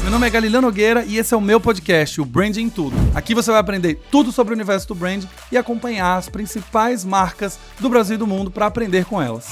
Meu nome é Galileu Nogueira e esse é o meu podcast, o Branding em Tudo. Aqui você vai aprender tudo sobre o universo do brand e acompanhar as principais marcas do Brasil e do mundo para aprender com elas.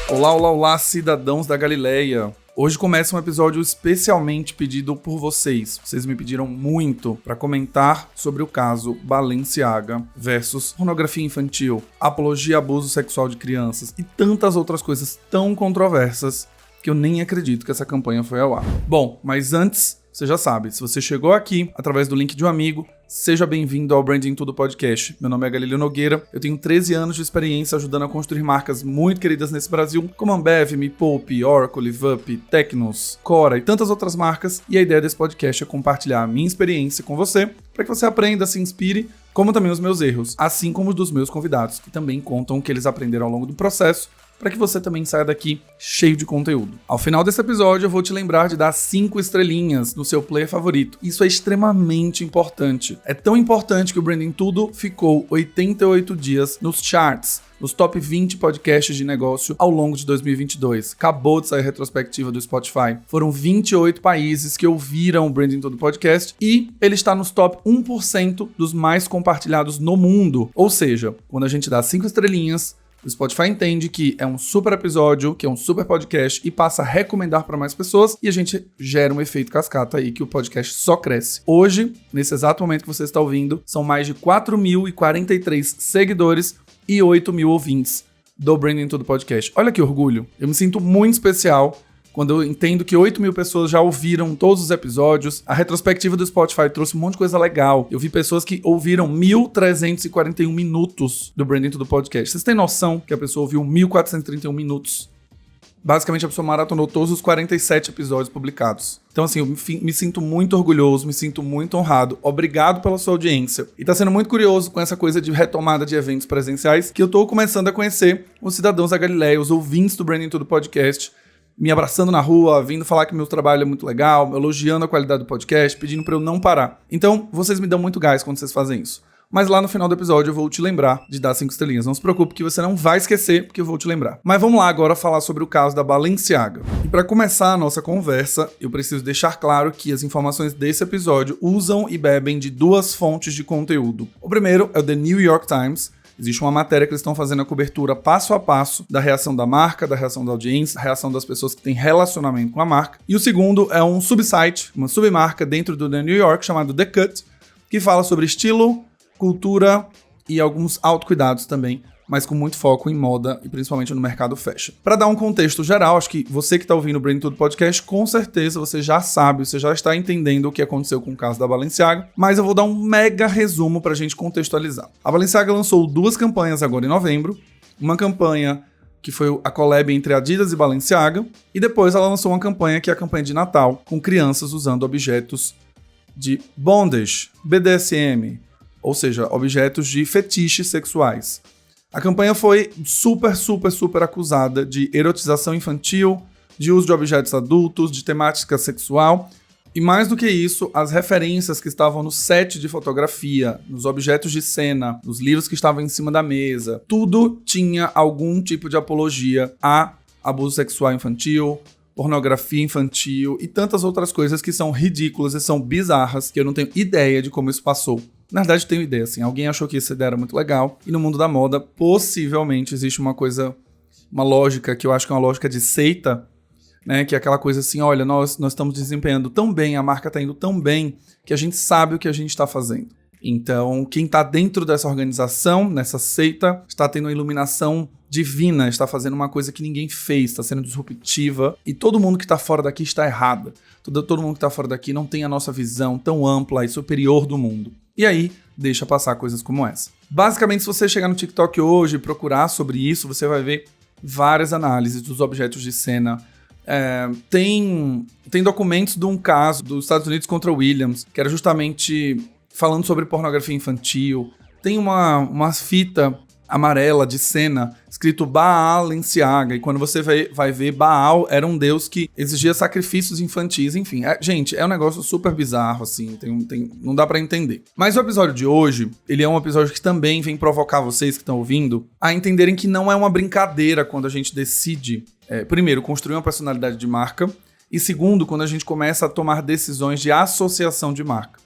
Olá, olá, olá, cidadãos da Galileia. Hoje começa um episódio especialmente pedido por vocês. Vocês me pediram muito para comentar sobre o caso Balenciaga versus pornografia infantil, apologia e abuso sexual de crianças e tantas outras coisas tão controversas que eu nem acredito que essa campanha foi ao ar. Bom, mas antes, você já sabe, se você chegou aqui através do link de um amigo, seja bem-vindo ao Branding em Tudo Podcast. Meu nome é Galileu Nogueira, eu tenho 13 anos de experiência ajudando a construir marcas muito queridas nesse Brasil, como Ambev, Me Poupe, Oracle, LiveUp, Tecnos, Cora e tantas outras marcas, e a ideia desse podcast é compartilhar a minha experiência com você, para que você aprenda, se inspire, como também os meus erros, assim como os dos meus convidados, que também contam o que eles aprenderam ao longo do processo, para que você também saia daqui cheio de conteúdo. Ao final desse episódio, eu vou te lembrar de dar 5 estrelinhas no seu player favorito. Isso é extremamente importante. É tão importante que o Branding Tudo ficou 88 dias nos charts, nos top 20 podcasts de negócio ao longo de 2022. Acabou de sair a retrospectiva do Spotify. Foram 28 países que ouviram o Branding Tudo Podcast e ele está nos top 1% dos mais compartilhados no mundo. Ou seja, quando a gente dá 5 estrelinhas, o Spotify entende que é um super episódio, que é um super podcast e passa a recomendar para mais pessoas e a gente gera um efeito cascata aí que o podcast só cresce. Hoje, nesse exato momento que você está ouvindo, são mais de 4.043 seguidores e 8.000 ouvintes do Branding Tudo Podcast. Olha que orgulho. Eu me sinto muito especial quando eu entendo que 8.000 pessoas já ouviram todos os episódios. A retrospectiva do Spotify trouxe um monte de coisa legal. Eu vi pessoas que ouviram 1.341 minutos do Branding Tudo Podcast. Vocês têm noção que a pessoa ouviu 1.431 minutos? Basicamente, a pessoa maratonou todos os 47 episódios publicados. Então, assim, eu me sinto muito orgulhoso, me sinto muito honrado. Obrigado pela sua audiência. E tá sendo muito curioso com essa coisa de retomada de eventos presenciais que eu tô começando a conhecer os cidadãos da Galileia, os ouvintes do Branding Tudo Podcast, me abraçando na rua, vindo falar que meu trabalho é muito legal, elogiando a qualidade do podcast, pedindo pra eu não parar. Então, vocês me dão muito gás quando vocês fazem isso. Mas lá no final do episódio eu vou te lembrar de dar 5 estrelinhas. Não se preocupe que você não vai esquecer, porque eu vou te lembrar. Mas vamos lá agora falar sobre o caso da Balenciaga. E para começar a nossa conversa, eu preciso deixar claro que as informações desse episódio usam e bebem de 2 fontes de conteúdo. O primeiro é o The New York Times. Existe uma matéria que eles estão fazendo a cobertura passo a passo da reação da marca, da reação da audiência, da reação das pessoas que têm relacionamento com a marca. E o segundo é um subsite, uma submarca dentro do The New York, chamado The Cut, que fala sobre estilo, cultura e alguns autocuidados também, mas com muito foco em moda e principalmente no mercado fashion. Para dar um contexto geral, acho que você que está ouvindo o Branding Tudo Podcast, com certeza você já sabe, você já está entendendo o que aconteceu com o caso da Balenciaga, mas eu vou dar um mega resumo para a gente contextualizar. A Balenciaga lançou 2 campanhas agora em novembro, uma campanha que foi a collab entre Adidas e Balenciaga, e depois ela lançou uma campanha que é a campanha de Natal, com crianças usando objetos de bondage, BDSM, ou seja, objetos de fetiches sexuais. A campanha foi super acusada de erotização infantil, de uso de objetos adultos, de temática sexual. E mais do que isso, as referências que estavam no set de fotografia, nos objetos de cena, nos livros que estavam em cima da mesa, tudo tinha algum tipo de apologia a abuso sexual infantil, pornografia infantil e tantas outras coisas que são ridículas e são bizarras, que eu não tenho ideia de como isso passou. Na verdade, tenho ideia, assim, alguém achou que essa ideia era muito legal, e no mundo da moda, possivelmente, existe uma lógica, que eu acho que é uma lógica de seita, né, que é aquela coisa assim, olha, nós estamos desempenhando tão bem, a marca está indo tão bem, que a gente sabe o que a gente está fazendo. Então, quem está dentro dessa organização, nessa seita, está tendo uma iluminação divina, está fazendo uma coisa que ninguém fez, está sendo disruptiva, e todo mundo que está fora daqui está errado. Todo mundo que está fora daqui não tem a nossa visão tão ampla e superior do mundo. E aí, deixa passar coisas como essa. Basicamente, se você chegar no TikTok hoje e procurar sobre isso, você vai ver várias análises dos objetos de cena. Tem documentos de um caso dos Estados Unidos contra Williams, que era justamente falando sobre pornografia infantil. Tem uma fita amarela de cena, escrito Balenciaga, e quando você vai ver, Baal era um deus que exigia sacrifícios infantis, enfim. Gente, é um negócio super bizarro, assim, não dá pra entender. Mas o episódio de hoje, ele é um episódio que também vem provocar vocês que estão ouvindo a entenderem que não é uma brincadeira quando a gente decide, primeiro, construir uma personalidade de marca, e segundo, quando a gente começa a tomar decisões de associação de marca.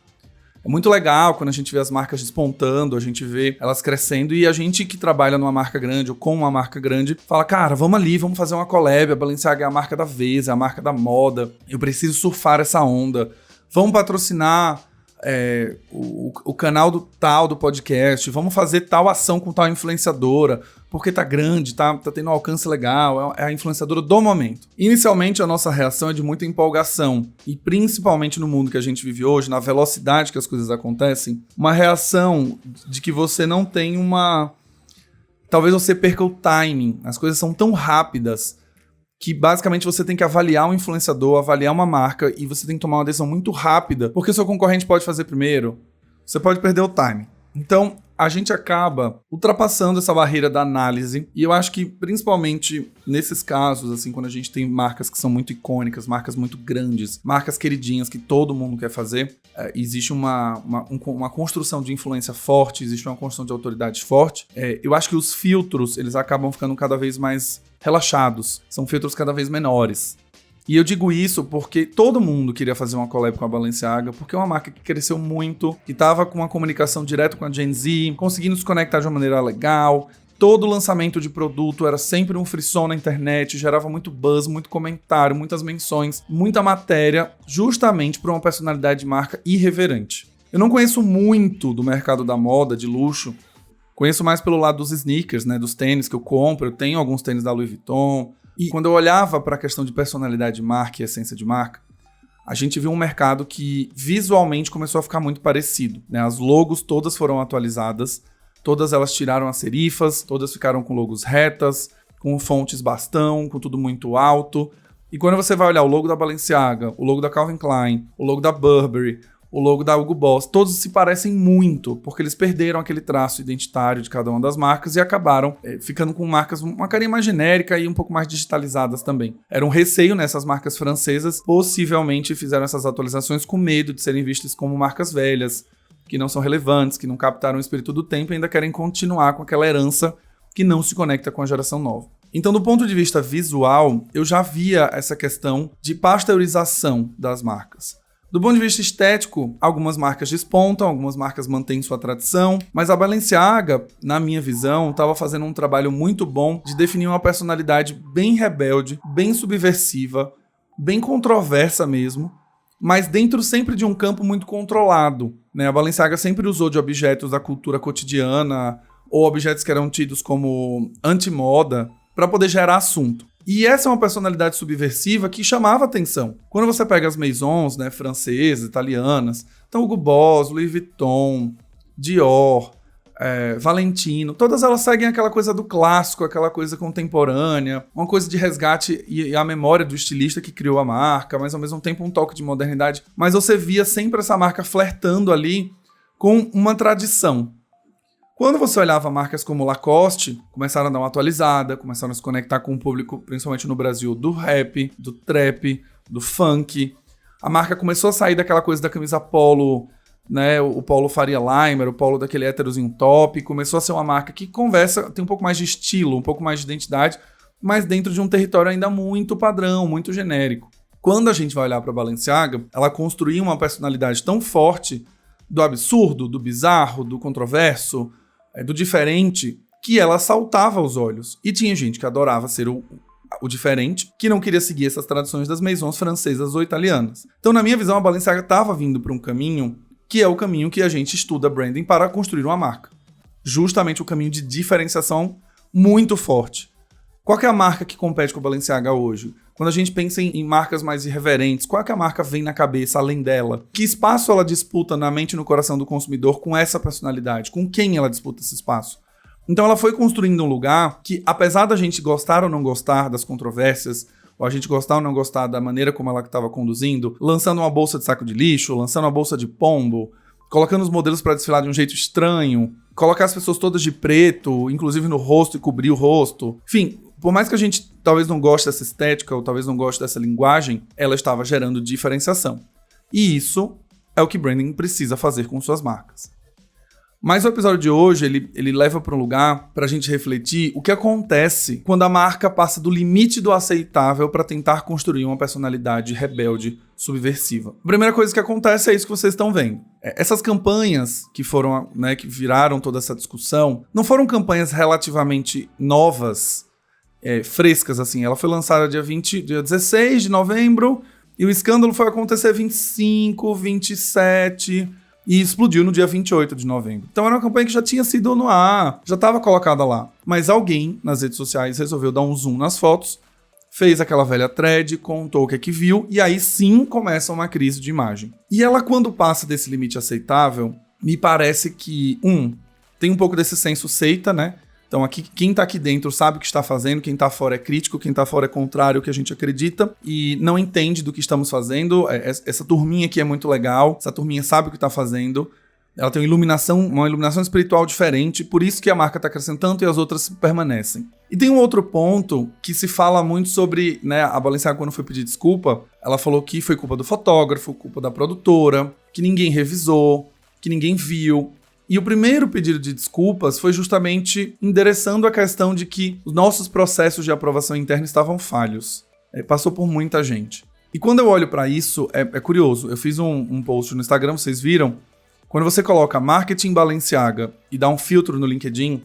É muito legal quando a gente vê as marcas despontando, a gente vê elas crescendo e a gente que trabalha numa marca grande ou com uma marca grande fala, cara, vamos ali, vamos fazer uma collab, a Balenciaga é a marca da vez, é a marca da moda, eu preciso surfar essa onda, vamos patrocinar o canal do podcast, vamos fazer tal ação com tal influenciadora, porque tá grande, tá tendo um alcance legal, é a influenciadora do momento. Inicialmente, a nossa reação é de muita empolgação, e principalmente no mundo que a gente vive hoje, na velocidade que as coisas acontecem, uma reação de que você não tem talvez você perca o timing, as coisas são tão rápidas, que basicamente você tem que avaliar um influenciador, avaliar uma marca, e você tem que tomar uma decisão muito rápida, porque o seu concorrente pode fazer primeiro, você pode perder o time. Então, a gente acaba ultrapassando essa barreira da análise, e eu acho que, principalmente nesses casos, assim, quando a gente tem marcas que são muito icônicas, marcas muito grandes, marcas queridinhas que todo mundo quer fazer, existe uma construção de influência forte, existe uma construção de autoridade forte. Eu acho que os filtros, eles acabam ficando cada vez mais relaxados, são filtros cada vez menores. E eu digo isso porque todo mundo queria fazer uma collab com a Balenciaga, porque é uma marca que cresceu muito, que estava com uma comunicação direta com a Gen Z, conseguindo se conectar de uma maneira legal. Todo lançamento de produto era sempre um frisson na internet, gerava muito buzz, muito comentário, muitas menções, muita matéria, justamente por uma personalidade de marca irreverente. Eu não conheço muito do mercado da moda, de luxo, conheço mais pelo lado dos sneakers, né, dos tênis que eu compro, eu tenho alguns tênis da Louis Vuitton. E quando eu olhava para a questão de personalidade de marca e essência de marca, a gente viu um mercado que visualmente começou a ficar muito parecido, né? As logos todas foram atualizadas, todas elas tiraram as serifas, todas ficaram com logos retas, com fontes bastão, com tudo muito alto. E quando você vai olhar o logo da Balenciaga, o logo da Calvin Klein, o logo da Burberry, o logo da Hugo Boss, todos se parecem muito, porque eles perderam aquele traço identitário de cada uma das marcas e acabaram ficando com marcas, uma carinha mais genérica e um pouco mais digitalizadas também. Era um receio nessas marcas francesas, possivelmente fizeram essas atualizações com medo de serem vistas como marcas velhas, que não são relevantes, que não captaram o espírito do tempo e ainda querem continuar com aquela herança que não se conecta com a geração nova. Então, do ponto de vista visual, eu já via essa questão de pasteurização das marcas. Do ponto de vista estético, algumas marcas despontam, algumas marcas mantêm sua tradição, mas a Balenciaga, na minha visão, estava fazendo um trabalho muito bom de definir uma personalidade bem rebelde, bem subversiva, bem controversa mesmo, mas dentro sempre de um campo muito controlado, né? A Balenciaga sempre usou de objetos da cultura cotidiana ou objetos que eram tidos como antimoda para poder gerar assunto. E essa é uma personalidade subversiva que chamava atenção. Quando você pega as maisons, né, francesas, italianas, então Hugo Boss, Louis Vuitton, Dior, Valentino, todas elas seguem aquela coisa do clássico, aquela coisa contemporânea, uma coisa de resgate e a memória do estilista que criou a marca, mas ao mesmo tempo um toque de modernidade. Mas você via sempre essa marca flertando ali com uma tradição. Quando você olhava marcas como Lacoste, começaram a dar uma atualizada, começaram a se conectar com o público, principalmente no Brasil, do rap, do trap, do funk. A marca começou a sair daquela coisa da camisa polo, né, o polo Faria Limer, o polo daquele héterozinho top, começou a ser uma marca que conversa, tem um pouco mais de estilo, um pouco mais de identidade, mas dentro de um território ainda muito padrão, muito genérico. Quando a gente vai olhar para a Balenciaga, ela construiu uma personalidade tão forte do absurdo, do bizarro, do controverso, do diferente, que ela saltava aos olhos. E tinha gente que adorava ser o diferente, que não queria seguir essas tradições das maisons francesas ou italianas. Então, na minha visão, a Balenciaga estava vindo para um caminho que é o caminho que a gente estuda branding para construir uma marca. Justamente o caminho de diferenciação muito forte. Qual que é a marca que compete com a Balenciaga hoje? Quando a gente pensa em marcas mais irreverentes, qual que a marca vem na cabeça além dela? Que espaço ela disputa na mente e no coração do consumidor com essa personalidade? Com quem ela disputa esse espaço? Então ela foi construindo um lugar que, apesar da gente gostar ou não gostar das controvérsias, ou a gente gostar ou não gostar da maneira como ela estava conduzindo, lançando uma bolsa de saco de lixo, lançando uma bolsa de pombo, colocando os modelos para desfilar de um jeito estranho, colocar as pessoas todas de preto, inclusive no rosto, e cobrir o rosto. Enfim, por mais que a gente talvez não goste dessa estética ou talvez não goste dessa linguagem, ela estava gerando diferenciação. E isso é o que branding precisa fazer com suas marcas. Mas o episódio de hoje, ele leva para um lugar para a gente refletir o que acontece quando a marca passa do limite do aceitável para tentar construir uma personalidade rebelde, subversiva. A primeira coisa que acontece é isso que vocês estão vendo. Essas campanhas que foram, né, que viraram toda essa discussão, não foram campanhas relativamente novas, frescas, assim. Ela foi lançada dia 16 de novembro e o escândalo foi acontecer 25, 27... e explodiu no dia 28 de novembro. Então era uma campanha que já tinha sido no ar, já estava colocada lá. Mas alguém nas redes sociais resolveu dar um zoom nas fotos, fez aquela velha thread, contou o que é que viu, e aí sim começa uma crise de imagem. E ela, quando passa desse limite aceitável, me parece que, tem um pouco desse senso seita, né? Então aqui, quem tá aqui dentro sabe o que está fazendo, quem tá fora é crítico, quem tá fora é contrário ao que a gente acredita e não entende do que estamos fazendo. Essa turminha aqui é muito legal, essa turminha sabe o que tá fazendo, ela tem uma iluminação espiritual diferente, por isso que a marca tá crescendo tanto e as outras permanecem. E tem um outro ponto que se fala muito sobre, né, a Balenciaga quando foi pedir desculpa, ela falou que foi culpa do fotógrafo, culpa da produtora, que ninguém revisou, que ninguém viu. E o primeiro pedido de desculpas foi justamente endereçando a questão de que os nossos processos de aprovação interna estavam falhos. Passou por muita gente. E quando eu olho para isso, é curioso. Eu fiz um post no Instagram, vocês viram? Quando você coloca Marketing Balenciaga e dá um filtro no LinkedIn,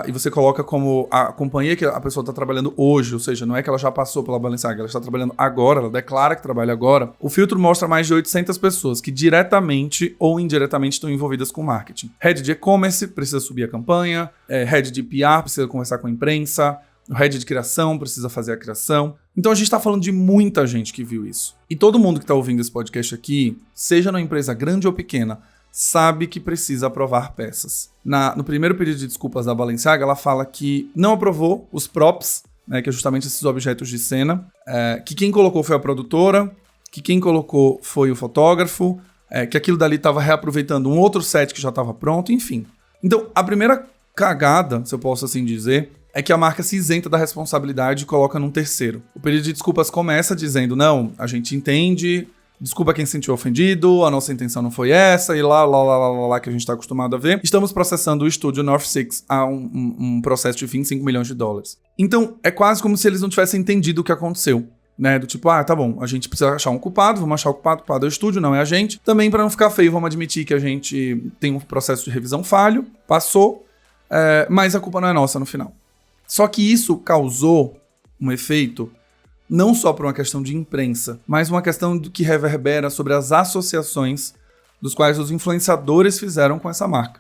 e você coloca como a companhia que a pessoa está trabalhando hoje, ou seja, não é que ela já passou pela Balenciaga, ela está trabalhando agora, ela declara que trabalha agora, o filtro mostra mais de 800 pessoas que diretamente ou indiretamente estão envolvidas com marketing. Head de e-commerce precisa subir a campanha, head de PR precisa conversar com a imprensa, o head de criação precisa fazer a criação. Então a gente está falando de muita gente que viu isso. E todo mundo que está ouvindo esse podcast aqui, seja numa empresa grande ou pequena, sabe que precisa aprovar peças. No primeiro pedido de desculpas da Balenciaga, ela fala que não aprovou os props, né, que é justamente esses objetos de cena, que quem colocou foi a produtora, que quem colocou foi o fotógrafo, que aquilo dali estava reaproveitando um outro set que já estava pronto, enfim. Então, a primeira cagada, se eu posso assim dizer, é que a marca se isenta da responsabilidade e coloca num terceiro. O pedido de desculpas começa dizendo, não, a gente entende... Desculpa quem se sentiu ofendido, a nossa intenção não foi essa, e lá que a gente está acostumado a ver. Estamos processando o estúdio North Six a um processo de 25 milhões de dólares. Então, é quase como se eles não tivessem entendido o que aconteceu, né? Do tipo, tá bom, a gente precisa achar um culpado, vamos achar o culpado é o estúdio, não é a gente. Também, para não ficar feio, vamos admitir que a gente tem um processo de revisão falho, passou, mas a culpa não é nossa no final. Só que isso causou um efeito não só por uma questão de imprensa, mas uma questão que reverbera sobre as associações dos quais os influenciadores fizeram com essa marca.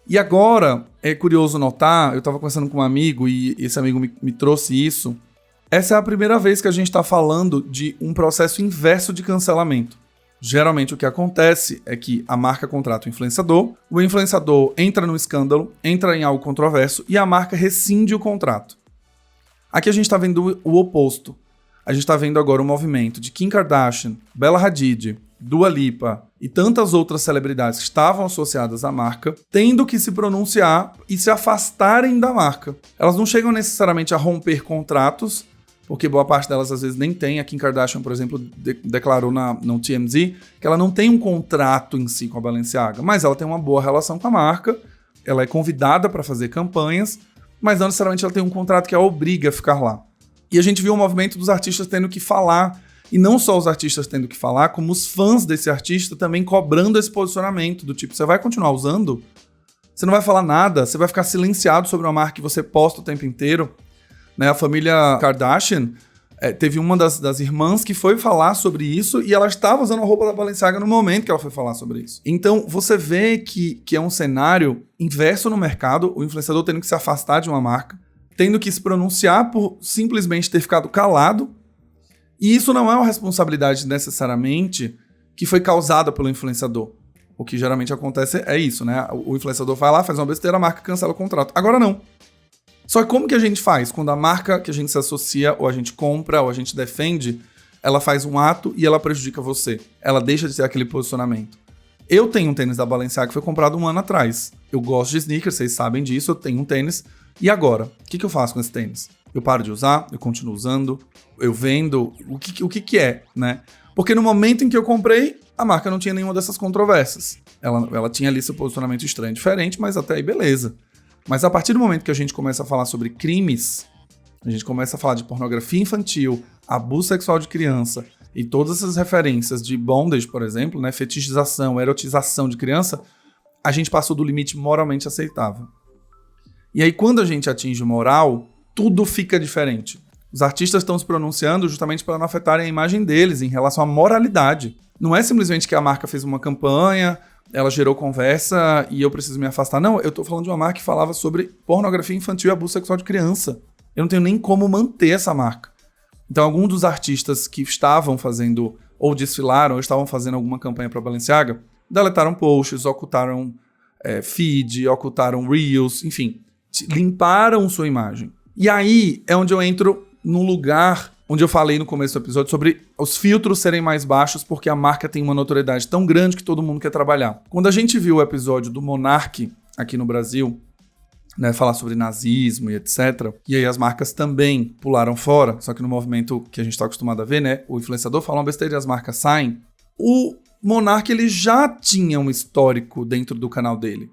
E agora, é curioso notar, eu estava conversando com um amigo e esse amigo me trouxe isso, essa é a primeira vez que a gente está falando de um processo inverso de cancelamento. Geralmente o que acontece é que a marca contrata o influenciador entra no escândalo, entra em algo controverso e a marca rescinde o contrato. Aqui a gente está vendo o oposto. A gente está vendo agora o movimento de Kim Kardashian, Bella Hadid, Dua Lipa e tantas outras celebridades que estavam associadas à marca, tendo que se pronunciar e se afastarem da marca. Elas não chegam necessariamente a romper contratos, porque boa parte delas às vezes nem tem. A Kim Kardashian, por exemplo, declarou no TMZ que ela não tem um contrato em si com a Balenciaga, mas ela tem uma boa relação com a marca, ela é convidada para fazer campanhas, mas não necessariamente ela tem um contrato que a obriga a ficar lá. E a gente viu o movimento dos artistas tendo que falar, e não só os artistas tendo que falar, como os fãs desse artista também cobrando esse posicionamento, do tipo, você vai continuar usando? Você não vai falar nada? Você vai ficar silenciado sobre uma marca que você posta o tempo inteiro? Né? A família Kardashian teve uma das irmãs que foi falar sobre isso, e ela estava usando a roupa da Balenciaga no momento que ela foi falar sobre isso. Então, você vê que é um cenário inverso no mercado, o influenciador tendo que se afastar de uma marca, tendo que se pronunciar por simplesmente ter ficado calado. E isso não é uma responsabilidade necessariamente que foi causada pelo influenciador. O que geralmente acontece é isso, né? O influenciador vai lá, faz uma besteira, a marca cancela o contrato. Agora não. Só que como que a gente faz? Quando a marca que a gente se associa, ou a gente compra, ou a gente defende, ela faz um ato e ela prejudica você. Ela deixa de ter aquele posicionamento. Eu tenho um tênis da Balenciaga que foi comprado 1 ano atrás. Eu gosto de sneakers, vocês sabem disso, eu tenho um tênis. E agora? O que eu faço com esse tênis? Eu paro de usar? Eu continuo usando? Eu vendo? O que é, né? Porque no momento em que eu comprei, a marca não tinha nenhuma dessas controvérsias. Ela tinha ali seu posicionamento estranho, diferente, mas até aí beleza. Mas a partir do momento que a gente começa a falar sobre crimes, a gente começa a falar de pornografia infantil, abuso sexual de criança e todas essas referências de bondage, por exemplo, né, fetichização, erotização de criança, a gente passou do limite moralmente aceitável. E aí quando a gente atinge o moral, tudo fica diferente. Os artistas estão se pronunciando justamente para não afetarem a imagem deles em relação à moralidade. Não é simplesmente que a marca fez uma campanha, ela gerou conversa e eu preciso me afastar. Não, eu tô falando de uma marca que falava sobre pornografia infantil e abuso sexual de criança. Eu não tenho nem como manter essa marca. Então, alguns dos artistas que estavam fazendo, ou desfilaram, ou estavam fazendo alguma campanha para Balenciaga, deletaram posts, ocultaram feed, ocultaram reels, enfim, limparam sua imagem. E aí é onde eu entro num lugar onde eu falei no começo do episódio sobre os filtros serem mais baixos porque a marca tem uma notoriedade tão grande que todo mundo quer trabalhar. Quando a gente viu o episódio do Monark aqui no Brasil, né, falar sobre nazismo e etc. E aí as marcas também pularam fora, só que no movimento que a gente está acostumado a ver, né, o influenciador fala uma besteira e as marcas saem. O Monark, ele já tinha um histórico dentro do canal dele.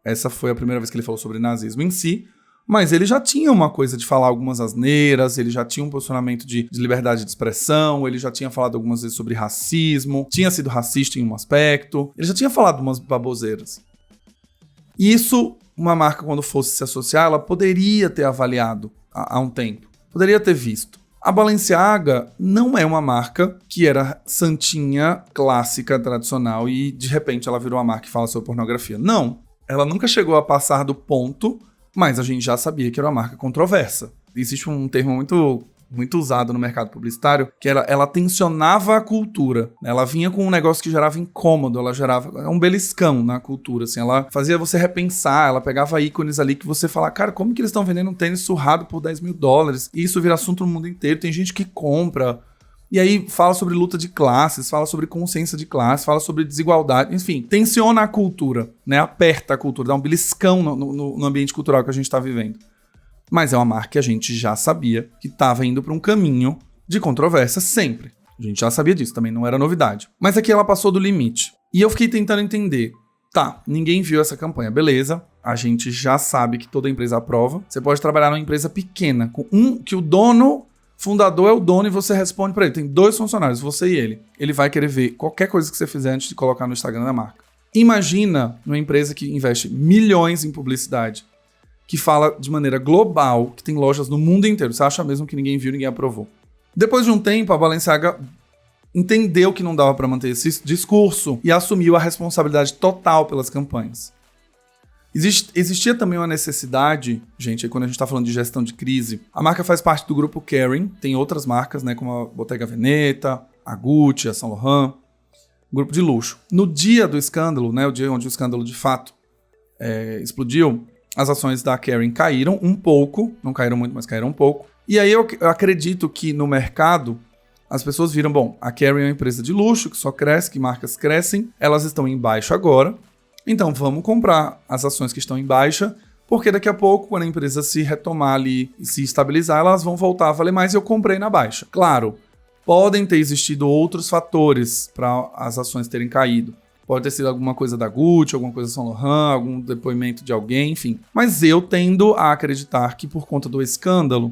Essa foi a primeira vez que ele falou sobre nazismo em si, mas ele já tinha uma coisa de falar algumas asneiras, ele já tinha um posicionamento de liberdade de expressão, ele já tinha falado algumas vezes sobre racismo, tinha sido racista em um aspecto, ele já tinha falado umas baboseiras. E isso, uma marca, quando fosse se associar, ela poderia ter avaliado há um tempo, poderia ter visto. A Balenciaga não é uma marca que era santinha, clássica, tradicional, e de repente ela virou uma marca que fala sobre pornografia. Não, ela nunca chegou a passar do ponto, mas a gente já sabia que era uma marca controversa. Existe um termo muito usado no mercado publicitário, que ela tensionava a cultura. Ela vinha com um negócio que gerava incômodo, ela gerava um beliscão na cultura, assim, ela fazia você repensar, ela pegava ícones ali que você fala, cara, como que eles estão vendendo um tênis surrado por $10 mil? E isso vira assunto no mundo inteiro, tem gente que compra. E aí fala sobre luta de classes, fala sobre consciência de classe, fala sobre desigualdade, enfim, tensiona a cultura, né? Aperta a cultura, dá um beliscão no ambiente cultural que a gente está vivendo. Mas é uma marca que a gente já sabia que estava indo para um caminho de controvérsia sempre. A gente já sabia disso, também não era novidade. Mas aqui ela passou do limite. E eu fiquei tentando entender. Tá, ninguém viu essa campanha, beleza. A gente já sabe que toda empresa aprova. Você pode trabalhar numa empresa pequena, com que o dono, fundador é o dono e você responde para ele. Tem 2 funcionários, você e ele. Ele vai querer ver qualquer coisa que você fizer antes de colocar no Instagram da marca. Imagina uma empresa que investe milhões em publicidade, que fala de maneira global, que tem lojas no mundo inteiro. Você acha mesmo que ninguém viu, ninguém aprovou. Depois de um tempo, a Balenciaga entendeu que não dava para manter esse discurso e assumiu a responsabilidade total pelas campanhas. Existia também uma necessidade, gente, aí quando a gente está falando de gestão de crise, a marca faz parte do grupo Kering, tem outras marcas, né, como a Bottega Veneta, a Gucci, a Saint Laurent, grupo de luxo. No dia do escândalo, né, o dia onde o escândalo de fato explodiu, as ações da Kering caíram um pouco, não caíram muito, mas caíram um pouco. E aí eu acredito que no mercado as pessoas viram, bom, a Kering é uma empresa de luxo que só cresce, que marcas crescem, elas estão em baixa agora, então vamos comprar as ações que estão em baixa, porque daqui a pouco, quando a empresa se retomar ali e se estabilizar, elas vão voltar a valer mais e eu comprei na baixa. Claro, podem ter existido outros fatores para as ações terem caído. Pode ter sido alguma coisa da Gucci, alguma coisa da Saint Laurent, algum depoimento de alguém, enfim. Mas eu tendo a acreditar que por conta do escândalo,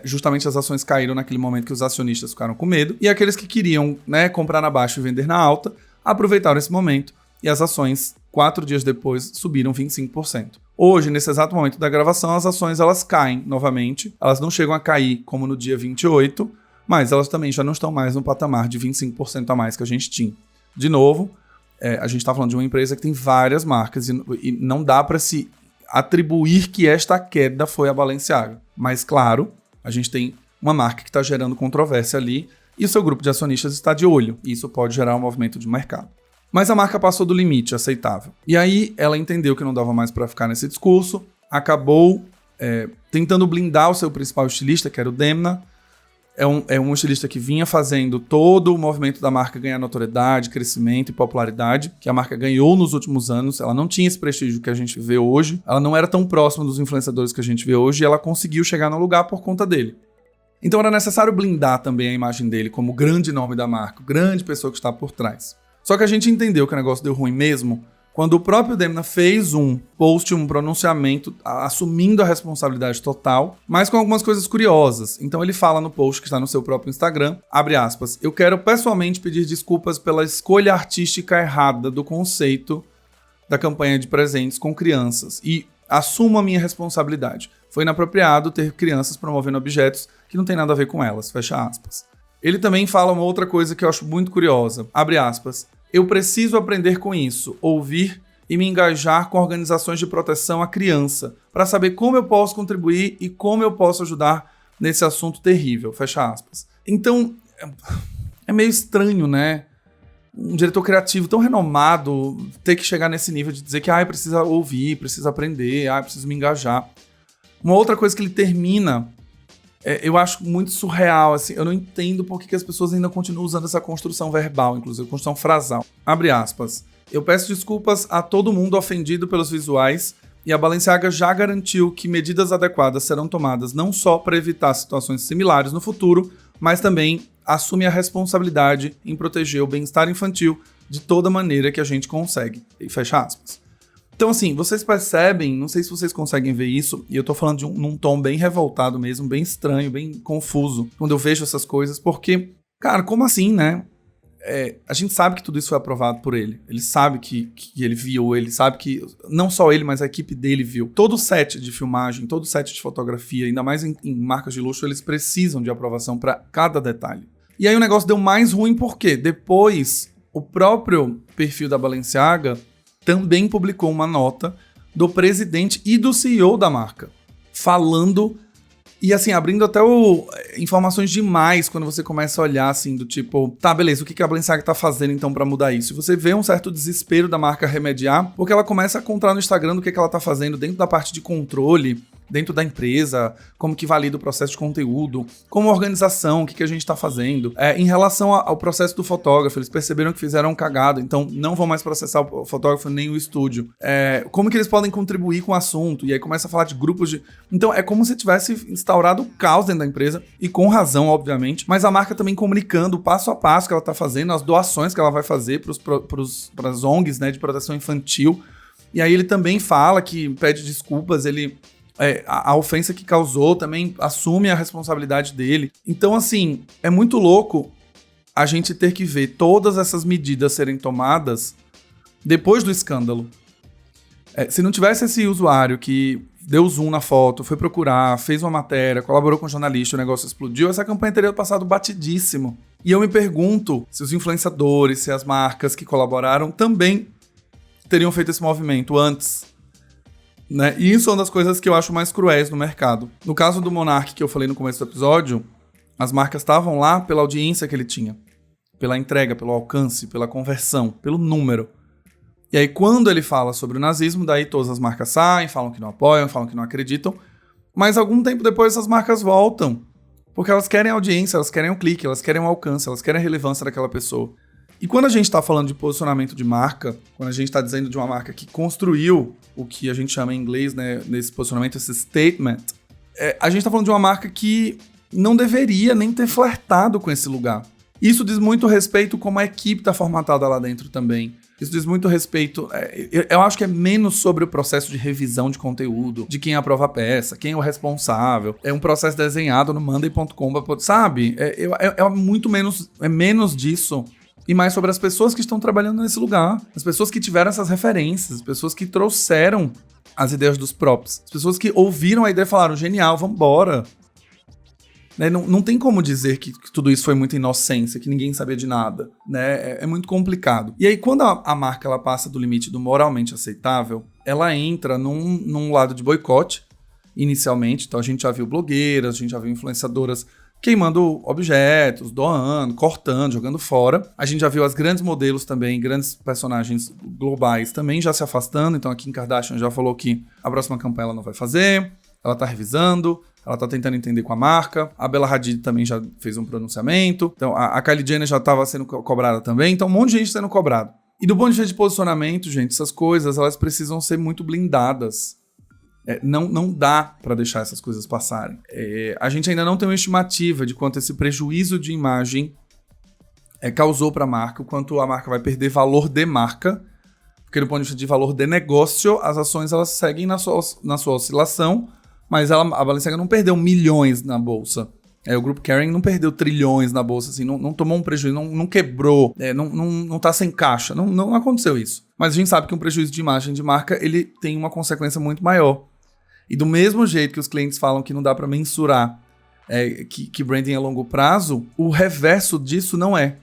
justamente as ações caíram naquele momento que os acionistas ficaram com medo. E aqueles que queriam, né, comprar na baixa e vender na alta, aproveitaram esse momento. E as ações, 4 dias depois, subiram 25%. Hoje, nesse exato momento da gravação, as ações elas caem novamente. Elas não chegam a cair como no dia 28, mas elas também já não estão mais no patamar de 25% a mais que a gente tinha. De novo, a gente está falando de uma empresa que tem várias marcas e não dá para se atribuir que esta queda foi a Balenciaga. Mas, claro, a gente tem uma marca que está gerando controvérsia ali e o seu grupo de acionistas está de olho. E isso pode gerar um movimento de mercado. Mas a marca passou do limite aceitável. E aí ela entendeu que não dava mais para ficar nesse discurso, acabou tentando blindar o seu principal estilista, que era o Demna, É um estilista que vinha fazendo todo o movimento da marca ganhar notoriedade, crescimento e popularidade, que a marca ganhou nos últimos anos. Ela não tinha esse prestígio que a gente vê hoje, ela não era tão próxima dos influenciadores que a gente vê hoje, e ela conseguiu chegar no lugar por conta dele. Então era necessário blindar também a imagem dele como o grande nome da marca, grande pessoa que está por trás. Só que a gente entendeu que o negócio deu ruim mesmo quando o próprio Demna fez um post, um pronunciamento, assumindo a responsabilidade total, mas com algumas coisas curiosas. Então ele fala no post que está no seu próprio Instagram, abre aspas, eu quero pessoalmente pedir desculpas pela escolha artística errada do conceito da campanha de presentes com crianças e assumo a minha responsabilidade. Foi inapropriado ter crianças promovendo objetos que não tem nada a ver com elas, fecha aspas. Ele também fala uma outra coisa que eu acho muito curiosa, abre aspas, eu preciso aprender com isso, ouvir e me engajar com organizações de proteção à criança, para saber como eu posso contribuir e como eu posso ajudar nesse assunto terrível, fecha aspas. Então, é meio estranho, né? Um diretor criativo tão renomado ter que chegar nesse nível de dizer que precisa ouvir, precisa aprender, preciso me engajar. Uma outra coisa que ele termina, eu acho muito surreal, assim, eu não entendo por que as pessoas ainda continuam usando essa construção verbal, inclusive, construção frasal. Abre aspas. Eu peço desculpas a todo mundo ofendido pelos visuais e a Balenciaga já garantiu que medidas adequadas serão tomadas não só para evitar situações similares no futuro, mas também assume a responsabilidade em proteger o bem-estar infantil de toda maneira que a gente consegue. E fecha aspas. Então, assim, vocês percebem, não sei se vocês conseguem ver isso, e eu tô falando num tom bem revoltado mesmo, bem estranho, bem confuso, quando eu vejo essas coisas, porque, cara, como assim, né? A gente sabe que tudo isso foi aprovado por ele. Ele sabe que ele viu, ele sabe que, não só ele, mas a equipe dele viu. Todo set de filmagem, todo set de fotografia, ainda mais em marcas de luxo, eles precisam de aprovação para cada detalhe. E aí o negócio deu mais ruim porque depois o próprio perfil da Balenciaga também publicou uma nota do presidente e do CEO da marca, falando e assim, abrindo até informações demais quando você começa a olhar assim, do tipo, tá, beleza, o que a Balenciaga tá fazendo então pra mudar isso? E você vê um certo desespero da marca remediar, porque ela começa a contar no Instagram do que ela tá fazendo dentro da parte de controle, dentro da empresa, como que valida o processo de conteúdo, como organização, o que a gente tá fazendo. Em relação ao processo do fotógrafo, eles perceberam que fizeram cagada, então não vão mais processar o fotógrafo nem o estúdio. Como que eles podem contribuir com o assunto? E aí começa a falar de grupos de... Então é como se tivesse instaurado o caos dentro da empresa, e com razão, obviamente, mas a marca também comunicando o passo a passo que ela tá fazendo, as doações que ela vai fazer para as ONGs, né, de proteção infantil. E aí ele também fala que pede desculpas, a ofensa que causou também assume a responsabilidade dele. Então, assim, é muito louco a gente ter que ver todas essas medidas serem tomadas depois do escândalo. Se não tivesse esse usuário que deu zoom na foto, foi procurar, fez uma matéria, colaborou com o jornalista, o negócio explodiu, essa campanha teria passado batidíssimo. E eu me pergunto se os influenciadores, se as marcas que colaboraram também teriam feito esse movimento antes. Né? E isso é uma das coisas que eu acho mais cruéis no mercado. No caso do Monark, que eu falei no começo do episódio, as marcas estavam lá pela audiência que ele tinha, pela entrega, pelo alcance, pela conversão, pelo número. E aí quando ele fala sobre o nazismo, daí todas as marcas saem, falam que não apoiam, falam que não acreditam, mas algum tempo depois essas marcas voltam, porque elas querem audiência, elas querem o clique, elas querem o alcance, elas querem a relevância daquela pessoa. E quando a gente está falando de posicionamento de marca, quando a gente está dizendo de uma marca que construiu o que a gente chama em inglês, né, nesse posicionamento, esse statement, a gente está falando de uma marca que não deveria nem ter flertado com esse lugar. Isso diz muito respeito como a equipe está formatada lá dentro também. Isso diz muito respeito... eu acho que é menos sobre o processo de revisão de conteúdo, de quem aprova a peça, quem é o responsável. É um processo desenhado no monday.com, sabe? Muito menos... É menos disso... E mais sobre as pessoas que estão trabalhando nesse lugar. As pessoas que tiveram essas referências. As pessoas que trouxeram as ideias dos props. As pessoas que ouviram a ideia e falaram, genial, vambora. Né? Não tem como dizer que tudo isso foi muita inocência, que ninguém sabia de nada. Né? É muito complicado. E aí, quando a marca ela passa do limite do moralmente aceitável, ela entra num lado de boicote, inicialmente. Então, a gente já viu blogueiras, a gente já viu influenciadoras queimando objetos, doando, cortando, jogando fora. A gente já viu as grandes modelos também, grandes personagens globais também já se afastando. Então a Kim Kardashian já falou que a próxima campanha ela não vai fazer. ela tá revisando, ela tá tentando entender com a marca. A Bella Hadid também já fez um pronunciamento. Então, a Kylie Jenner já estava sendo cobrada também. Então, um monte de gente sendo cobrado. E do ponto de vista de posicionamento, gente, essas coisas, elas precisam ser muito blindadas. Não dá para deixar essas coisas passarem. A gente ainda não tem uma estimativa de quanto esse prejuízo de imagem causou para a marca, o quanto a marca vai perder valor de marca. Porque do ponto de vista de valor de negócio, as ações elas seguem na sua oscilação, mas a Balenciaga não perdeu milhões na bolsa. O grupo Kering não perdeu trilhões na bolsa, assim, não tomou um prejuízo, não quebrou, não tá sem caixa, não aconteceu isso. Mas a gente sabe que um prejuízo de imagem de marca, ele tem uma consequência muito maior. E do mesmo jeito que os clientes falam que não dá para mensurar que branding é a longo prazo, o reverso disso não é.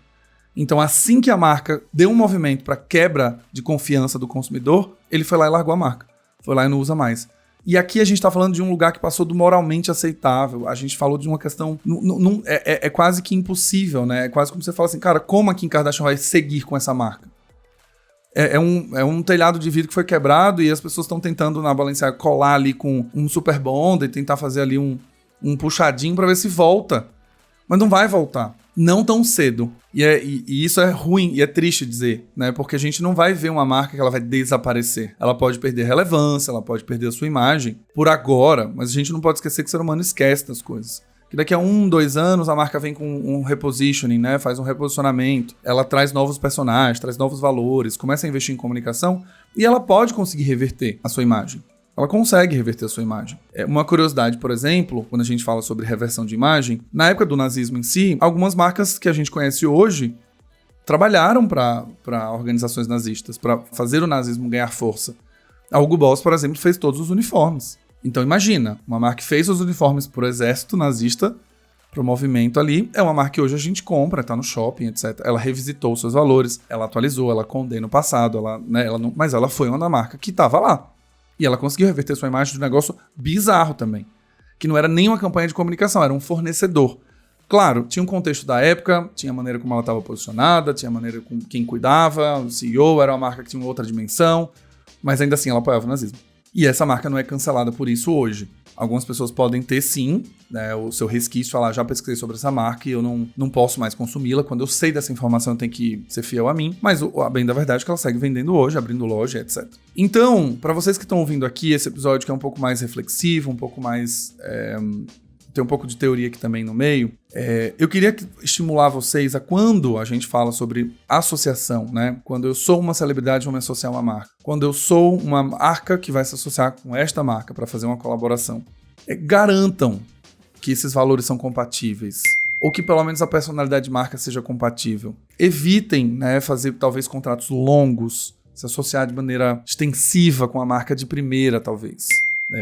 Então, assim que a marca deu um movimento para quebra de confiança do consumidor, ele foi lá e largou a marca. Foi lá e não usa mais. E aqui a gente está falando de um lugar que passou do moralmente aceitável. A gente falou de uma questão... É quase que impossível, né? É quase como você fala assim, cara, como a Kim Kardashian vai seguir com essa marca? É um telhado de vidro que foi quebrado e as pessoas estão tentando na Balenciaga colar ali com um super bond e tentar fazer ali um puxadinho para ver se volta. Mas não vai voltar. Não tão cedo. E isso é ruim e é triste dizer, né? Porque a gente não vai ver uma marca que ela vai desaparecer. Ela pode perder relevância, ela pode perder a sua imagem por agora, mas a gente não pode esquecer que o ser humano esquece das coisas. Que daqui a 2 anos a marca vem com um repositioning, né? Faz um reposicionamento, ela traz novos personagens, traz novos valores, começa a investir em comunicação e ela pode conseguir reverter a sua imagem. Ela consegue reverter a sua imagem. Uma curiosidade, por exemplo, quando a gente fala sobre reversão de imagem, na época do nazismo em si, algumas marcas que a gente conhece hoje trabalharam para organizações nazistas, para fazer o nazismo ganhar força. A Hugo Boss, por exemplo, fez todos os uniformes. Então imagina, uma marca que fez os uniformes para o exército nazista, para o movimento ali, é uma marca que hoje a gente compra, está no shopping, etc. Ela revisitou os seus valores, ela atualizou, ela condena o passado, mas ela foi uma marca que estava lá. E ela conseguiu reverter sua imagem de um negócio bizarro também. Que não era nem uma campanha de comunicação, era um fornecedor. Claro, tinha um contexto da época, tinha a maneira como ela estava posicionada, tinha a maneira com quem cuidava, o CEO era uma marca que tinha uma outra dimensão, mas ainda assim ela apoiava o nazismo. E essa marca não é cancelada por isso hoje. Algumas pessoas podem ter, sim, né, o seu resquício, falar, já pesquisei sobre essa marca e eu não posso mais consumi-la. Quando eu sei dessa informação, eu tenho que ser fiel a mim. Mas a bem da verdade é que ela segue vendendo hoje, abrindo loja, etc. Então, para vocês que estão ouvindo aqui esse episódio que é um pouco mais reflexivo, um pouco mais... tem um pouco de teoria aqui também no meio, eu queria estimular vocês a quando a gente fala sobre associação, né? Quando eu sou uma celebridade, vou me associar a uma marca. Quando eu sou uma marca que vai se associar com esta marca para fazer uma colaboração. Garantam que esses valores são compatíveis. Ou que pelo menos a personalidade de marca seja compatível. Evitem, né, fazer talvez contratos longos, se associar de maneira extensiva com a marca de primeira, talvez.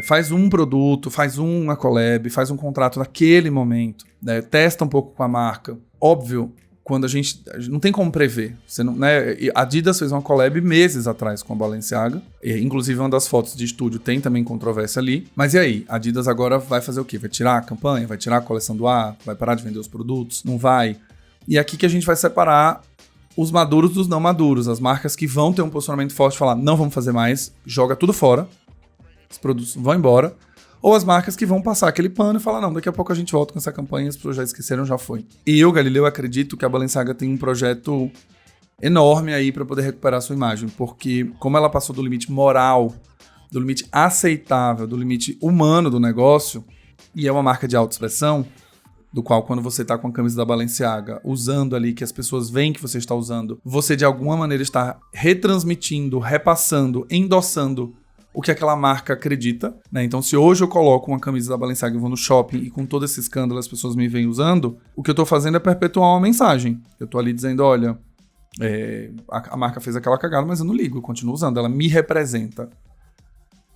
Faz um produto, faz uma collab, faz um contrato naquele momento, né? Testa um pouco com a marca. Óbvio, quando a gente não tem como prever. Você não, né? A Adidas fez uma collab meses atrás com a Balenciaga. Inclusive, uma das fotos de estúdio tem também controvérsia ali. Mas e aí? A Adidas agora vai fazer o quê? Vai tirar a campanha? Vai tirar a coleção do ar? Vai parar de vender os produtos? Não vai. E é aqui que a gente vai separar os maduros dos não maduros. As marcas que vão ter um posicionamento forte e falar, não vamos fazer mais, joga tudo fora. Os produtos vão embora, ou as marcas que vão passar aquele pano e falar, não, daqui a pouco a gente volta com essa campanha, as pessoas já esqueceram, já foi. E eu, Galileu, acredito que a Balenciaga tem um projeto enorme aí para poder recuperar a sua imagem, porque como ela passou do limite moral, do limite aceitável, do limite humano do negócio, e é uma marca de autoexpressão, do qual quando você está com a camisa da Balenciaga, usando ali, que as pessoas veem que você está usando, você de alguma maneira está retransmitindo, repassando, endossando o que aquela marca acredita, né? Então, se hoje eu coloco uma camisa da Balenciaga e vou no shopping e com todo esse escândalo as pessoas me veem usando, o que eu tô fazendo é perpetuar uma mensagem. Eu tô ali dizendo, olha, a marca fez aquela cagada, mas eu não ligo, eu continuo usando, ela me representa.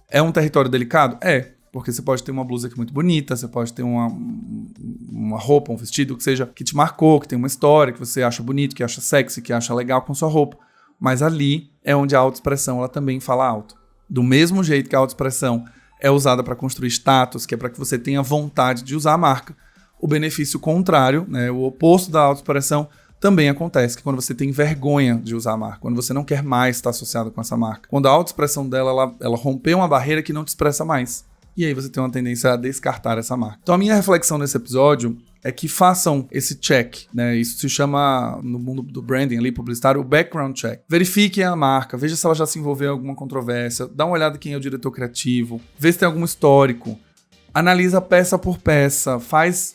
É um território delicado? É, porque você pode ter uma blusa que é muito bonita, você pode ter uma roupa, um vestido que seja, que te marcou, que tem uma história, que você acha bonito, que acha sexy, que acha legal com sua roupa. Mas ali é onde a autoexpressão ela também fala alto. Do mesmo jeito que a autoexpressão é usada para construir status, que é para que você tenha vontade de usar a marca, o benefício contrário, né, o oposto da autoexpressão, também acontece, que quando você tem vergonha de usar a marca, quando você não quer mais estar associado com essa marca. Quando a autoexpressão dela, ela rompeu uma barreira que não te expressa mais. e aí você tem uma tendência a descartar essa marca. Então a minha reflexão nesse episódio é que façam esse check, né? Isso se chama, no mundo do branding ali, publicitário, o background check. Verifiquem a marca, veja se ela já se envolveu em alguma controvérsia, dá uma olhada em quem é o diretor criativo, vê se tem algum histórico, analisa peça por peça,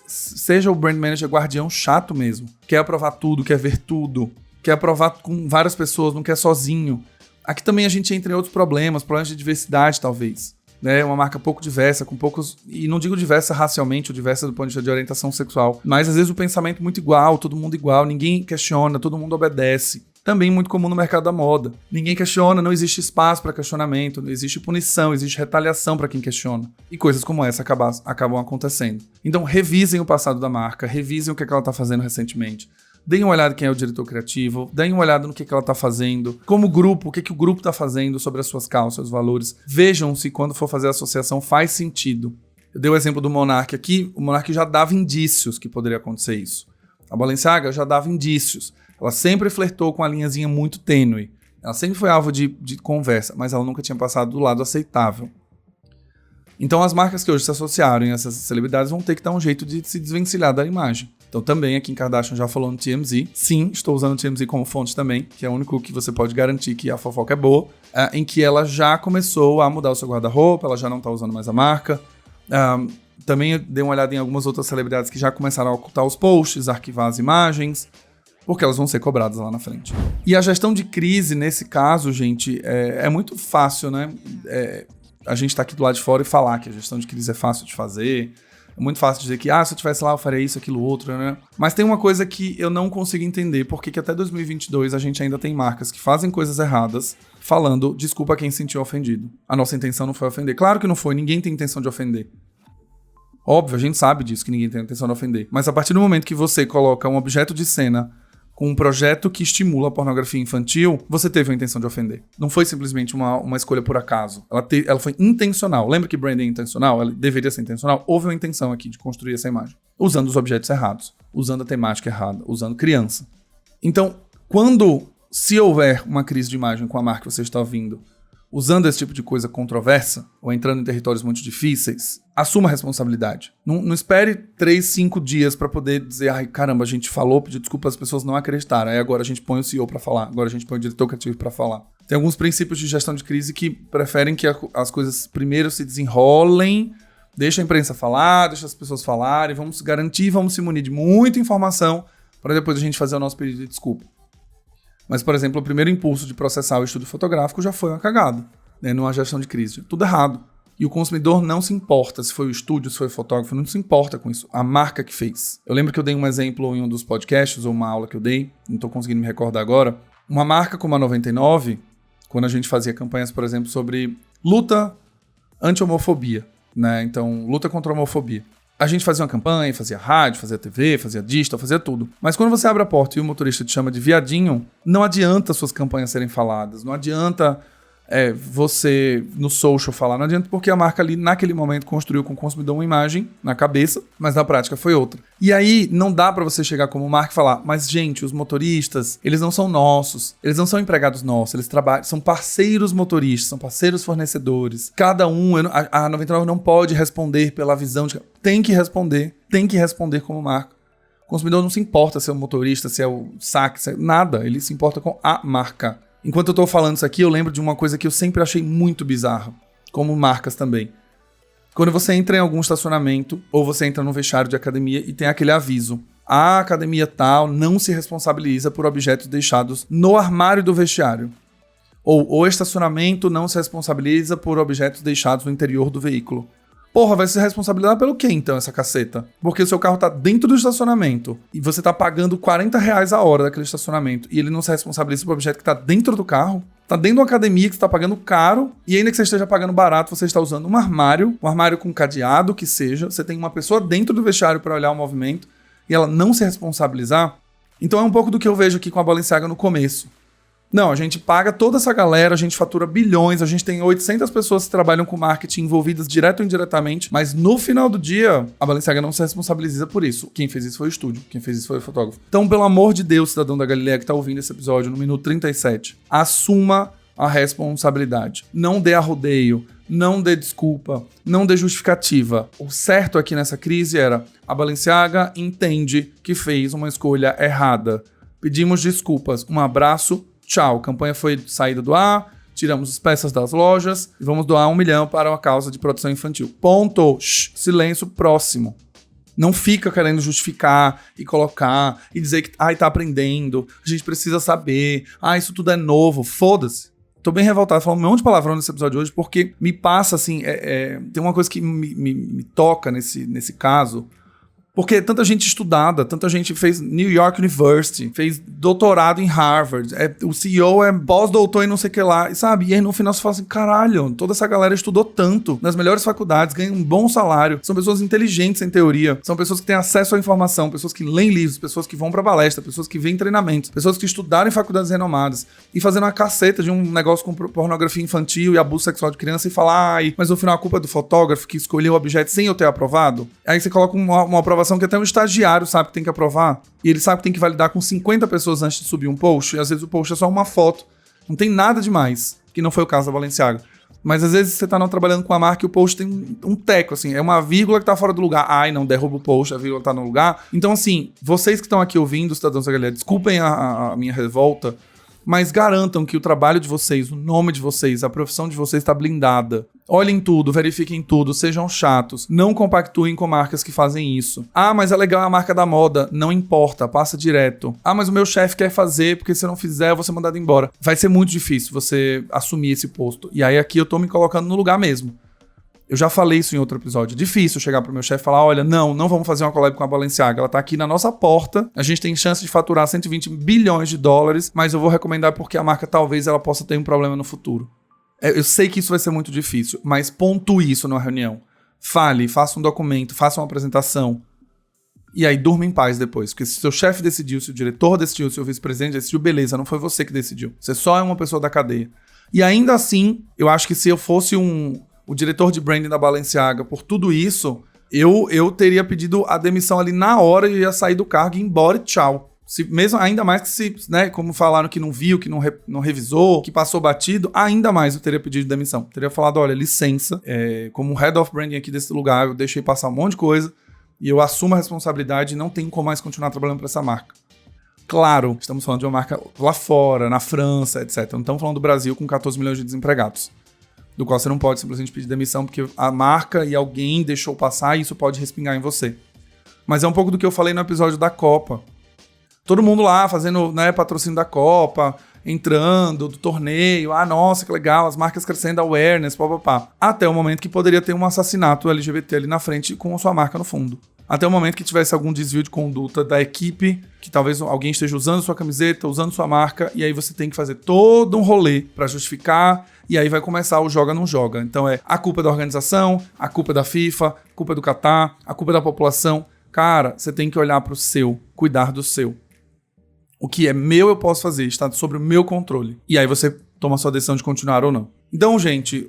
seja o brand manager guardião chato mesmo, quer aprovar tudo, quer ver tudo, quer aprovar com várias pessoas, não quer sozinho. Aqui também a gente entra em outros problemas de diversidade talvez. Né, uma marca pouco diversa, com poucos... E não digo diversa racialmente ou diversa do ponto de vista de orientação sexual, mas às vezes o pensamento muito igual, todo mundo igual, ninguém questiona, todo mundo obedece. Também muito comum no mercado da moda. Ninguém questiona, não existe espaço para questionamento, não existe punição, existe retaliação para quem questiona. E coisas como essa acabam acontecendo. Então revisem o passado da marca, revisem o que ela está fazendo recentemente. Deem uma olhada em quem é o diretor criativo, deem uma olhada no que ela está fazendo, como grupo, o que o grupo está fazendo sobre as suas causas, seus valores. Vejam se quando for fazer a associação faz sentido. Eu dei o exemplo do Monark aqui, o Monark já dava indícios que poderia acontecer isso. A Balenciaga já dava indícios. Ela sempre flertou com a linhazinha muito tênue. Ela sempre foi alvo de conversa, mas ela nunca tinha passado do lado aceitável. Então as marcas que hoje se associaram a essas celebridades vão ter que dar um jeito de se desvencilhar da imagem. Então também a Kim Kardashian já falou no TMZ. Sim, estou usando o TMZ como fonte também, que é o único que você pode garantir que a fofoca é boa, em que ela já começou a mudar o seu guarda-roupa, ela já não está usando mais a marca. Também dei uma olhada em algumas outras celebridades que já começaram a ocultar os posts, arquivar as imagens, porque elas vão ser cobradas lá na frente. E a gestão de crise, nesse caso, gente, é muito fácil, né? A gente tá aqui do lado de fora e falar que a gestão de crise é fácil de fazer. É muito fácil dizer que, se eu tivesse lá, eu faria isso, aquilo, outro, né? Mas tem uma coisa que eu não consigo entender, porque que até 2022 a gente ainda tem marcas que fazem coisas erradas, falando, desculpa quem se sentiu ofendido. A nossa intenção não foi ofender. Claro que não foi, ninguém tem intenção de ofender. Óbvio, a gente sabe disso, que ninguém tem intenção de ofender. Mas a partir do momento que você coloca um objeto de cena com um projeto que estimula a pornografia infantil, você teve a intenção de ofender. Não foi simplesmente uma escolha por acaso. Ela foi intencional. Lembra que branding é intencional? Ela deveria ser intencional? Houve uma intenção aqui de construir essa imagem. Usando os objetos errados. Usando a temática errada. Usando criança. Então, se houver uma crise de imagem com a marca que você está ouvindo, usando esse tipo de coisa controversa, ou entrando em territórios muito difíceis, assuma a responsabilidade. Não espere 3, 5 dias para poder dizer, caramba, a gente falou, pediu desculpa, as pessoas não acreditaram, aí agora a gente põe o CEO para falar, agora a gente põe o diretor criativo para falar. Tem alguns princípios de gestão de crise que preferem que as coisas primeiro se desenrolem, deixa a imprensa falar, deixa as pessoas falarem, vamos garantir, vamos se munir de muita informação para depois a gente fazer o nosso pedido de desculpa. Mas, por exemplo, o primeiro impulso de processar o estudo fotográfico já foi uma cagada, né, numa gestão de crise. Tudo errado. E o consumidor não se importa se foi o estúdio, se foi o fotógrafo, não se importa com isso. A marca que fez. Eu lembro que eu dei um exemplo em um dos podcasts, ou uma aula que eu dei, não estou conseguindo me recordar agora. Uma marca como a 99, quando a gente fazia campanhas, por exemplo, sobre luta anti-homofobia, né? Então, luta contra a homofobia. A gente fazia uma campanha, fazia rádio, fazia TV, fazia digital, fazia tudo. Mas quando você abre a porta e o motorista te chama de viadinho, não adianta suas campanhas serem faladas, não adianta você no social falar, não adianta porque a marca ali naquele momento construiu com o consumidor uma imagem na cabeça, mas na prática foi outra. E aí não dá pra você chegar como marca e falar, mas gente, os motoristas, eles não são nossos, eles não são empregados nossos, eles trabalham, são parceiros motoristas, são parceiros fornecedores. Cada um, a 99 não pode responder pela visão de... Tem que responder como marca. O consumidor não se importa se é o motorista, se é o saque, nada, ele se importa com a marca. Enquanto eu tô falando isso aqui, eu lembro de uma coisa que eu sempre achei muito bizarra, como marcas também. Quando você entra em algum estacionamento, ou você entra num vestiário de academia e tem aquele aviso. A academia tal não se responsabiliza por objetos deixados no armário do vestiário. Ou o estacionamento não se responsabiliza por objetos deixados no interior do veículo. Porra, vai ser responsabilizado pelo quê, então, essa caceta? Porque o seu carro tá dentro do estacionamento e você tá pagando R$40 a hora daquele estacionamento e ele não se responsabiliza por objeto que tá dentro do carro, tá dentro de uma academia que você tá pagando caro e ainda que você esteja pagando barato, você está usando um armário com cadeado que seja, você tem uma pessoa dentro do vestiário para olhar o movimento e ela não se responsabilizar. Então é um pouco do que eu vejo aqui com a Balenciaga no começo. Não, a gente paga toda essa galera, a gente fatura bilhões, a gente tem 800 pessoas que trabalham com marketing envolvidas direto ou indiretamente, mas no final do dia, a Balenciaga não se responsabiliza por isso. Quem fez isso foi o estúdio, quem fez isso foi o fotógrafo. Então, pelo amor de Deus, cidadão da Galileia que tá ouvindo esse episódio no minuto 37, assuma a responsabilidade. Não dê a rodeio, Não dê desculpa, não dê justificativa. O certo aqui nessa crise era: a Balenciaga entende que fez uma escolha errada. Pedimos desculpas, um abraço, tchau. A campanha foi saída do ar, tiramos as peças das lojas e vamos doar 1 milhão para uma causa de proteção infantil. Ponto. Silêncio, próximo. Não fica querendo justificar e colocar e dizer que tá aprendendo, a gente precisa saber, isso tudo é novo, foda-se. Tô bem revoltado, falando um monte de palavrão nesse episódio de hoje, porque me passa, assim, tem uma coisa que me toca nesse caso, porque tanta gente estudada, tanta gente fez New York University, fez doutorado em Harvard, o CEO é pós-doutor em não sei o que lá, e sabe? E aí no final você fala assim, caralho, toda essa galera estudou tanto, nas melhores faculdades, ganha um bom salário, são pessoas inteligentes em teoria, são pessoas que têm acesso à informação, pessoas que leem livros, pessoas que vão pra palestra, pessoas que veem treinamentos, pessoas que estudaram em faculdades renomadas, e fazendo uma caceta de um negócio com pornografia infantil e abuso sexual de criança e falar, mas no final a culpa é do fotógrafo que escolheu o objeto sem eu ter aprovado. Aí você coloca uma aprovação que até um estagiário sabe que tem que aprovar, e ele sabe que tem que validar com 50 pessoas antes de subir um post, e às vezes o post é só uma foto, não tem nada demais, que não foi o caso da Balenciaga. Mas às vezes você tá trabalhando com a marca e o post tem um teco, assim, é uma vírgula que tá fora do lugar, não, derruba o post, a vírgula tá no lugar. Então assim, vocês que estão aqui ouvindo, cidadãos da galera, desculpem a minha revolta, mas garantam que o trabalho de vocês, o nome de vocês, a profissão de vocês está blindada. Olhem tudo, verifiquem tudo, sejam chatos. Não compactuem com marcas que fazem isso. Mas é legal a marca da moda. Não importa, passa direto. Mas o meu chefe quer fazer, porque se eu não fizer, eu vou ser mandado embora. Vai ser muito difícil você assumir esse posto. E aí aqui eu tô me colocando no lugar mesmo. Eu já falei isso em outro episódio. É difícil chegar pro meu chefe e falar, olha, não vamos fazer uma collab com a Balenciaga. Ela tá aqui na nossa porta. A gente tem chance de faturar 120 bilhões de dólares, mas eu vou recomendar porque a marca talvez ela possa ter um problema no futuro. Eu sei que isso vai ser muito difícil, mas pontue isso numa reunião. Fale, faça um documento, faça uma apresentação. E aí durma em paz depois. Porque se o seu chefe decidiu, se o diretor decidiu, se o vice-presidente decidiu, beleza, não foi você que decidiu. Você só é uma pessoa da cadeia. E ainda assim, eu acho que se eu fosse o diretor de branding da Balenciaga, por tudo isso, eu teria pedido a demissão ali na hora e ia sair do cargo e ir embora e tchau. Mesmo, ainda mais que se, né, como falaram que não viu, que não revisou, que passou batido, ainda mais eu teria pedido demissão. Teria falado, olha, licença, como head of branding aqui desse lugar, eu deixei passar um monte de coisa e eu assumo a responsabilidade e não tenho como mais continuar trabalhando para essa marca. Claro, estamos falando de uma marca lá fora, na França, etc. Não estamos falando do Brasil com 14 milhões de desempregados, do qual você não pode simplesmente pedir demissão porque a marca e alguém deixou passar e isso pode respingar em você. Mas é um pouco do que eu falei no episódio da Copa. Todo mundo lá fazendo, né, patrocínio da Copa, entrando, do torneio, nossa, que legal, as marcas crescendo, awareness, papapá. Até o momento que poderia ter um assassinato LGBT ali na frente com a sua marca no fundo. Até o momento que tivesse algum desvio de conduta da equipe, que talvez alguém esteja usando sua camiseta, usando sua marca, e aí você tem que fazer todo um rolê pra justificar, e aí vai começar o joga não joga. Então a culpa da organização, a culpa da FIFA, a culpa do Qatar, a culpa da população. Cara, você tem que olhar pro seu, cuidar do seu. O que é meu eu posso fazer, está sobre o meu controle. E aí você toma a sua decisão de continuar ou não. Então, gente,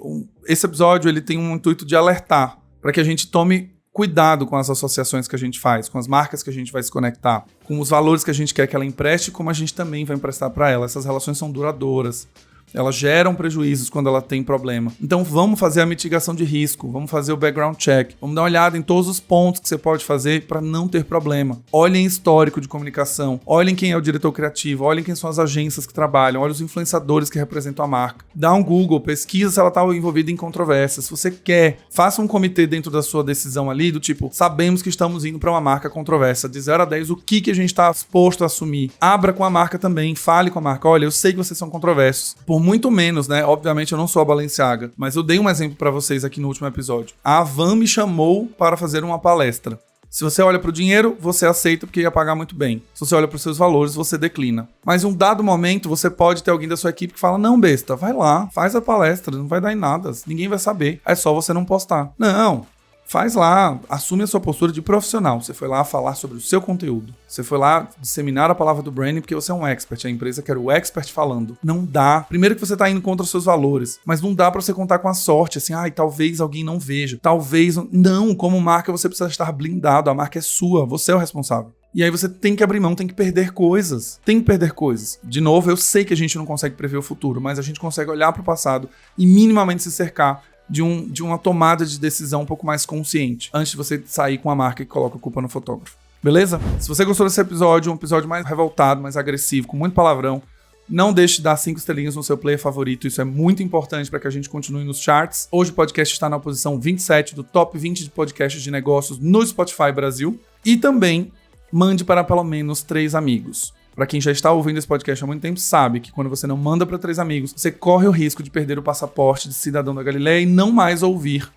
esse episódio ele tem um intuito de alertar para que a gente tome cuidado com as associações que a gente faz, com as marcas que a gente vai se conectar, com os valores que a gente quer que ela empreste, como a gente também vai emprestar para ela. Essas relações são duradouras. Elas geram prejuízos quando ela tem problema. Então vamos fazer a mitigação de risco, vamos fazer o background check, vamos dar uma olhada em todos os pontos que você pode fazer para não ter problema. Olhem histórico de comunicação, olhem quem é o diretor criativo, olhem quem são as agências que trabalham, olhem os influenciadores que representam a marca. Dá um Google, pesquisa se ela está envolvida em controvérsias. Se você quer, faça um comitê dentro da sua decisão ali, do tipo, sabemos que estamos indo para uma marca controversa, de 0 a 10, o que a gente está disposto a assumir. Abra com a marca também, fale com a marca, olha, eu sei que vocês são controversos. Por muito menos, né? Obviamente eu não sou a Balenciaga, mas eu dei um exemplo pra vocês aqui no último episódio. A Havan me chamou para fazer uma palestra. Se você olha pro dinheiro, você aceita porque ia pagar muito bem. Se você olha pros seus valores, você declina. Mas em um dado momento, você pode ter alguém da sua equipe que fala, não, besta, vai lá, faz a palestra, não vai dar em nada, ninguém vai saber. É só você não postar. Não. Faz lá, assume a sua postura de profissional. Você foi lá falar sobre o seu conteúdo. Você foi lá disseminar a palavra do branding porque você é um expert. A empresa quer o expert falando. Não dá. Primeiro que você tá indo contra os seus valores. Mas não dá pra você contar com a sorte. Assim, talvez alguém não veja. Talvez... Não, como marca você precisa estar blindado. A marca é sua. Você é o responsável. E aí você tem que abrir mão, tem que perder coisas. Tem que perder coisas. De novo, eu sei que a gente não consegue prever o futuro, mas a gente consegue olhar pro passado e minimamente se cercar de uma tomada de decisão um pouco mais consciente, antes de você sair com a marca que coloca a culpa no fotógrafo. Beleza? Se você gostou desse episódio, um episódio mais revoltado, mais agressivo, com muito palavrão, não deixe de dar 5 estrelinhas no seu player favorito, isso é muito importante para que a gente continue nos charts. Hoje o podcast está na posição 27 do top 20 de podcasts de negócios no Spotify Brasil. E também mande para pelo menos 3 amigos. Para quem já está ouvindo esse podcast há muito tempo, sabe que quando você não manda para 3 amigos, você corre o risco de perder o passaporte de cidadão da Galileia e não mais ouvir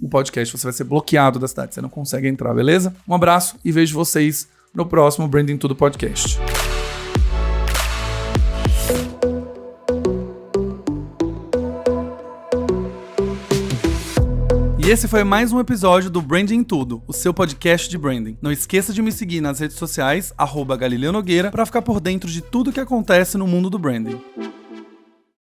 o podcast. Você vai ser bloqueado da cidade, você não consegue entrar, beleza? Um abraço e vejo vocês no próximo Branding Tudo Podcast. E esse foi mais um episódio do Branding Tudo, o seu podcast de branding. Não esqueça de me seguir nas redes sociais, @Galileu Nogueira, para ficar por dentro de tudo que acontece no mundo do branding.